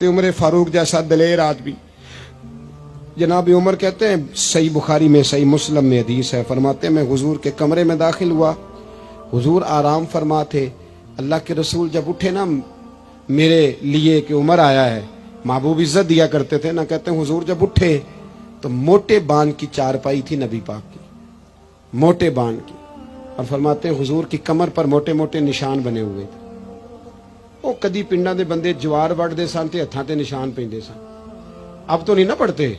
عمر فاروق جیسا دلیر آدمی. جناب عمر کہتے ہیں صحیح بخاری میں صحیح مسلم میں حدیث ہے، فرماتے ہیں میں حضور کے کمرے میں داخل ہوا، حضور آرام فرما تھے. اللہ کے رسول جب اٹھے نا میرے لیے کہ عمر آیا ہے، محبوب عزت دیا کرتے تھے نا، کہتے ہیں حضور جب اٹھے تو موٹے بان کی چارپائی تھی نبی پاک کی، موٹے بان کی، اور فرماتے ہیں حضور کی کمر پر موٹے موٹے نشان بنے ہوئے تھے. وہ کدی پنڈا دے بندے جوار وڈتے سن تے ہتھاں تے نشان پیندے سن. اب تو نہیں نہ پڑتے،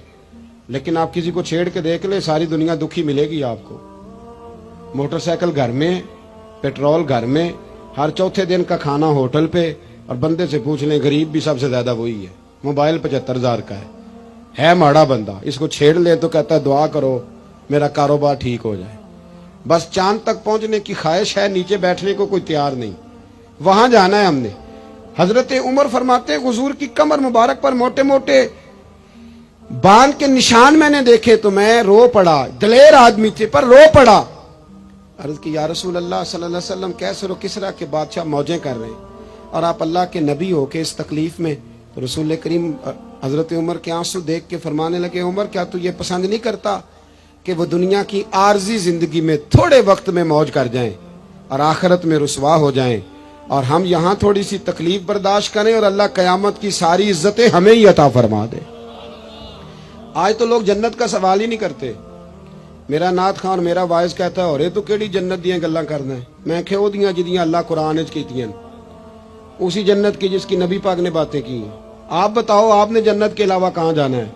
لیکن آپ کسی کو چھیڑ کے دیکھ لیں ساری دنیا دکھی ملے گی آپ کو. موٹر سائیکل گھر میں، پیٹرول گھر میں، ہر چوتھے دن کا کھانا ہوٹل پہ، اور بندے سے پوچھ لیں غریب بھی سب سے زیادہ وہی ہے. موبائل 75,000 کا ہے ماڑا بندہ، اس کو چھیڑ لے تو کہتا ہے دعا کرو میرا کاروبار ٹھیک ہو جائے. بس چاند تک پہنچنے کی خواہش ہے، نیچے بیٹھنے کو کوئی تیار نہیں، وہاں جانا ہے ہم نے. حضرت عمر فرماتے ہیں حضور کی کمر مبارک پر موٹے موٹے باندھ کے نشان میں نے دیکھے تو میں رو پڑا. دلیر آدمی تھے پر رو پڑا. عرض کی یا رسول اللہ صلی اللہ علیہ وسلم کیسر و کسرا کے بادشاہ موجیں کر رہے ہیں اور آپ اللہ کے نبی ہو کے اس تکلیف میں. تو رسول کریم حضرت عمر کے آنسو دیکھ کے فرمانے لگے عمر کیا تو یہ پسند نہیں کرتا کہ وہ دنیا کی عارضی زندگی میں تھوڑے وقت میں موج کر جائیں اور آخرت میں رسوا ہو جائیں، اور ہم یہاں تھوڑی سی تکلیف برداشت کریں اور اللہ قیامت کی ساری عزتیں ہمیں ہی عطا فرما دے. آج تو لوگ جنت کا سوال ہی نہیں کرتے. میرا نعت خان میرا وائز کہتا ہے اور تو کیڑی جنت دیاں گلاں کرنا ہے. میں کہ او دیاں جدیاں اللہ قرآن وچ کیتیاں، اسی جنت کی جس کی نبی پاک نے باتیں کی ہیں. آپ بتاؤ آپ نے جنت کے علاوہ کہاں جانا ہے؟